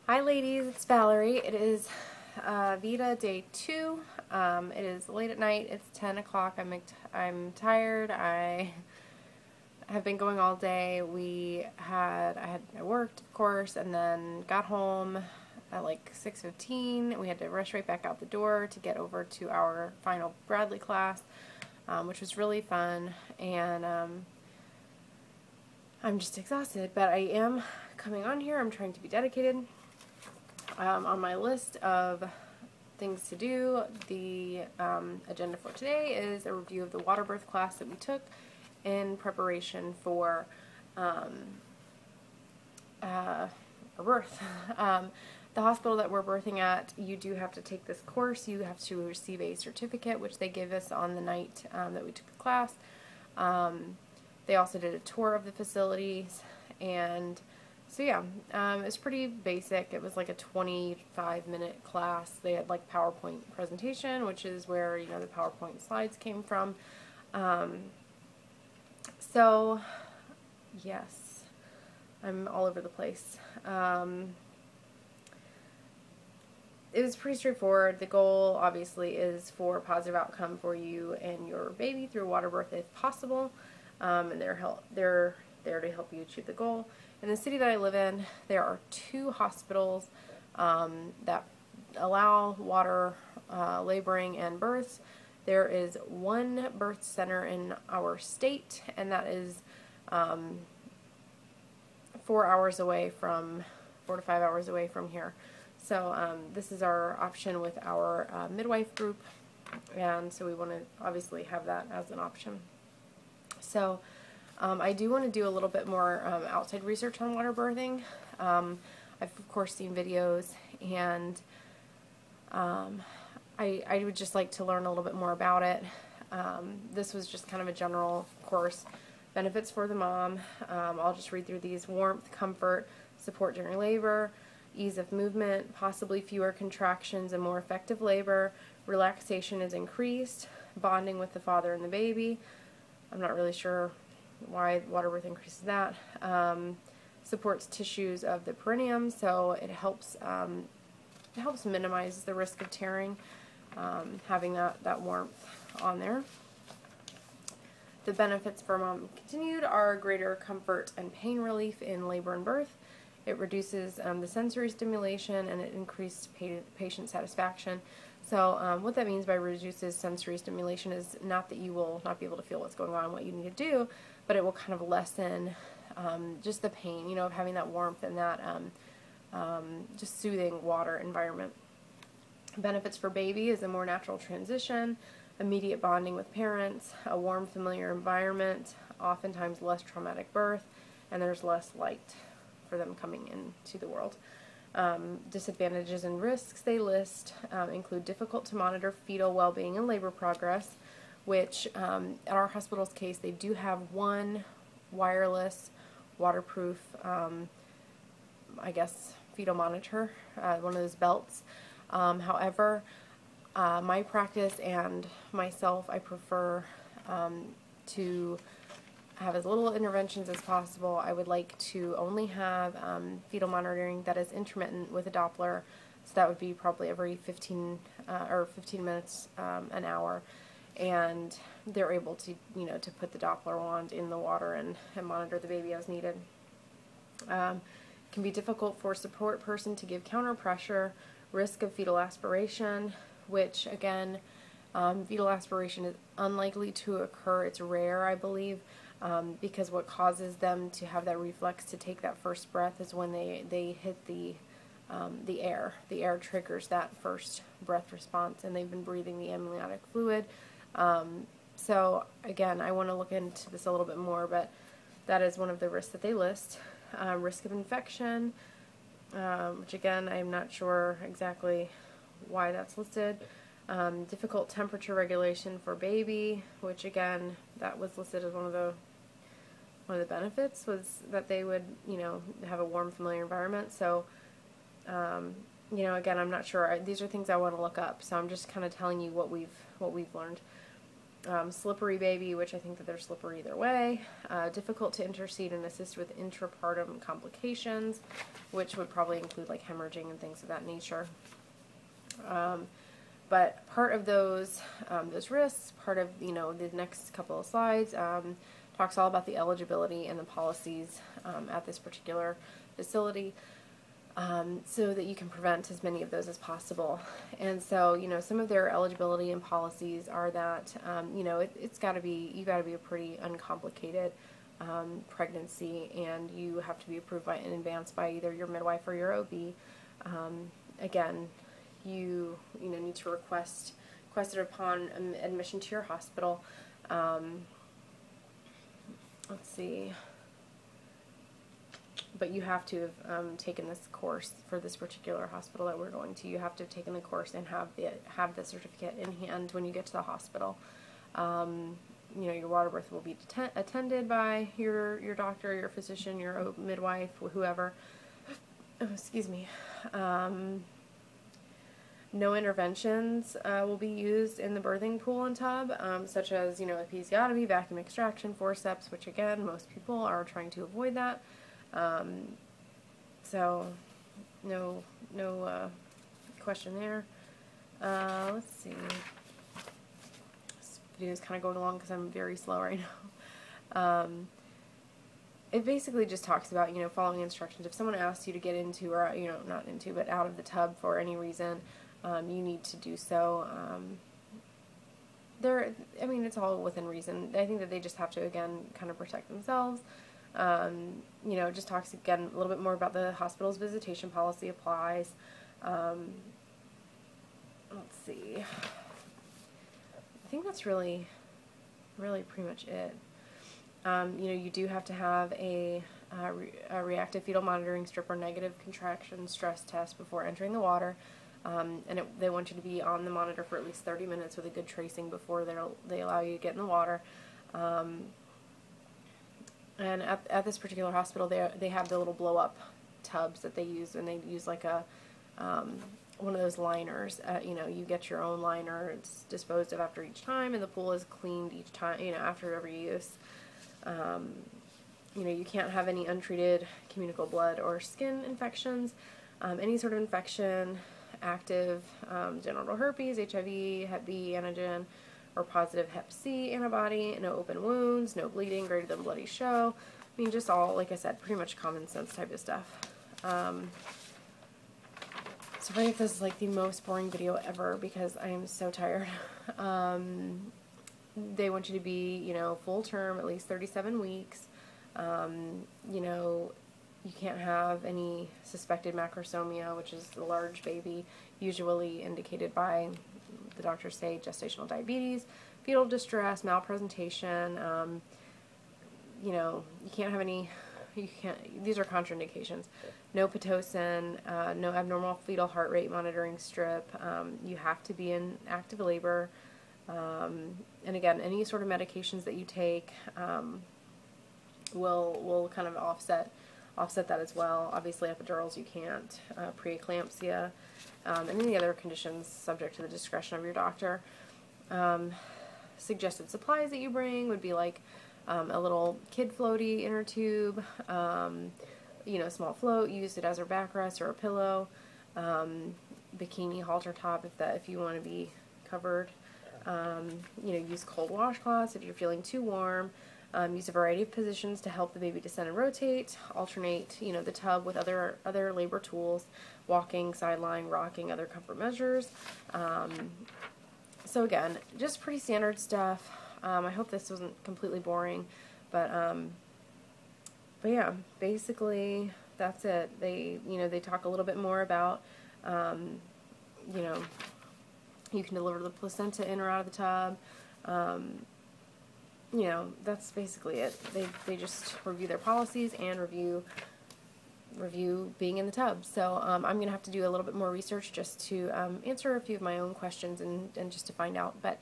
Hi ladies, it's Valerie. It is VEDA day 2. It is late at night. It's 10 o'clock. I'm tired. I have been going all day. I worked, of course, and then got home at like 6:15. We had to rush right back out the door to get over to our final Bradley class, which was really fun. And I'm just exhausted, but I am coming on here. I'm trying to be dedicated. On my list of things to do, the agenda for today is a review of the water birth class that we took in preparation for a birth. The hospital that we're birthing at, you do have to take this course. You have to receive a certificate, which they gave us on the night that we took the class. They also did a tour of the facilities, and so yeah, it was pretty basic. It was like a 25-minute class. They had like PowerPoint presentation, which is where, the PowerPoint slides came from. So yes, I'm all over the place. It was pretty straightforward. The goal obviously is for a positive outcome for you and your baby through water birth if possible. And they're there to help you achieve the goal. In the city that I live in, there are 2 hospitals that allow water laboring and births. There is one birth center in our state, and that is 4 to 5 hours away from here. So this is our option with our midwife group, and so we want to obviously have that as an option. So I do want to do a little bit more outside research on water birthing. I've of course seen videos, and I would just like to learn a little bit more about it. This was just kind of a general course. Benefits for the mom. I'll just read through these: warmth, comfort, support during labor, ease of movement, possibly fewer contractions and more effective labor, relaxation is increased, bonding with the father and the baby. I'm not really sure why water birth increases that. Supports tissues of the perineum, so it helps minimize the risk of tearing, having that warmth on there. The benefits for mom continued are greater comfort and pain relief in labor and birth. It reduces the sensory stimulation, and it increased patient satisfaction. So what that means by reduces sensory stimulation is not that you will not be able to feel what's going on, what you need to do, but it will kind of lessen just the pain, of having that warmth and that just soothing water environment. Benefits for baby is a more natural transition, immediate bonding with parents, a warm, familiar environment, oftentimes less traumatic birth, and there's less light for them coming into the world. Disadvantages and risks they list include difficult to monitor fetal well-being and labor progress, which at our hospital's case, they do have one wireless, waterproof, I guess, fetal monitor, one of those belts. However, my practice and myself, I prefer to have as little interventions as possible. I would like to only have fetal monitoring that is intermittent with a Doppler, so that would be probably every 15 minutes, an hour, and they're able to to put the Doppler wand in the water and monitor the baby as needed. Can be difficult for a support person to give counter pressure, risk of fetal aspiration, which again, fetal aspiration is unlikely to occur. It's rare, I believe. Because what causes them to have that reflex to take that first breath is when they hit the air. The air triggers that first breath response, and they've been breathing the amniotic fluid. So again, I want to look into this a little bit more, but that is one of the risks that they list. Risk of infection, which again, I'm not sure exactly why that's listed. Difficult temperature regulation for baby, which again, that was listed as one of the benefits, was that they would, have a warm, familiar environment. So, again, I'm not sure. These are things I want to look up, so I'm just kind of telling you what we've learned. Slippery baby, which I think that they're slippery either way. Difficult to intercede and assist with intrapartum complications, which would probably include like hemorrhaging and things of that nature. But part of those risks, part of the next couple of slides, talks all about the eligibility and the policies at this particular facility, so that you can prevent as many of those as possible. And so, some of their eligibility and policies are that, it's got to be, you got to be a pretty uncomplicated pregnancy, and you have to be approved in advance by either your midwife or your OB. Again, you need to request it upon admission to your hospital. Let's see. But you have to have taken this course for this particular hospital that we're going to. You have to have taken the course and have the certificate in hand when you get to the hospital. Your water birth will be attended by your doctor, your physician, your midwife, whoever. Oh, excuse me. No interventions will be used in the birthing pool and tub, such as episiotomy, vacuum extraction, forceps, which again most people are trying to avoid that. So no question there. Let's see. This video is kind of going along because I'm very slow right now. It basically just talks about, following instructions. If someone asks you to get into, or, not into, but out of the tub for any reason, you need to do so. It's all within reason. I think that they just have to, again, kind of protect themselves. It just talks again a little bit more about the hospital's visitation policy applies. Let's see. I think that's really pretty much it. You do have to have a reactive fetal monitoring strip or negative contraction stress test before entering the water. They want you to be on the monitor for at least 30 minutes with a good tracing before they allow you to get in the water. And at this particular hospital, they have the little blow-up tubs that they use, and they use like one of those liners. You get your own liner. It's disposed of after each time, and the pool is cleaned each time, after every use. You can't have any untreated communicable blood or skin infections. Any sort of infection, active genital herpes, HIV, Hep B antigen, or positive Hep C antibody, no open wounds, no bleeding greater than bloody show. Just all, like I said, pretty much common sense type of stuff. Sorry if this is like the most boring video ever because I am so tired. They want you to be, full term, at least 37 weeks. You can't have any suspected macrosomia, which is the large baby, usually indicated by, the doctors say, gestational diabetes, fetal distress, malpresentation. You can't have any, these are contraindications. No Pitocin, no abnormal fetal heart rate monitoring strip. You have to be in active labor. And again, any sort of medications that you take will kind of offset that as well. Obviously, epidurals you can't. Preeclampsia, and any other conditions subject to the discretion of your doctor. Suggested supplies that you bring would be like a little kid floaty inner tube, small float. Use it as a backrest or a pillow. Bikini halter top if you want to be covered. Use cold washcloths if you're feeling too warm. Use a variety of positions to help the baby descend and rotate. Alternate, the tub with other labor tools, walking, sideline, rocking, other comfort measures. So again, just pretty standard stuff. I hope this wasn't completely boring, but yeah, basically that's it. They talk a little bit more about, you can deliver the placenta in or out of the tub. That's basically it. They just review their policies and review being in the tub. So I'm going to have to do a little bit more research just to answer a few of my own questions and just to find out. But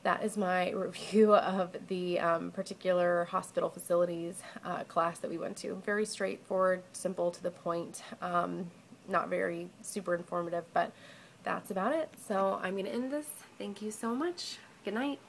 that is my review of the particular hospital facilities class that we went to. Very straightforward, simple, to the point, not very super informative, but that's about it. So I'm going to end this. Thank you so much. Good night.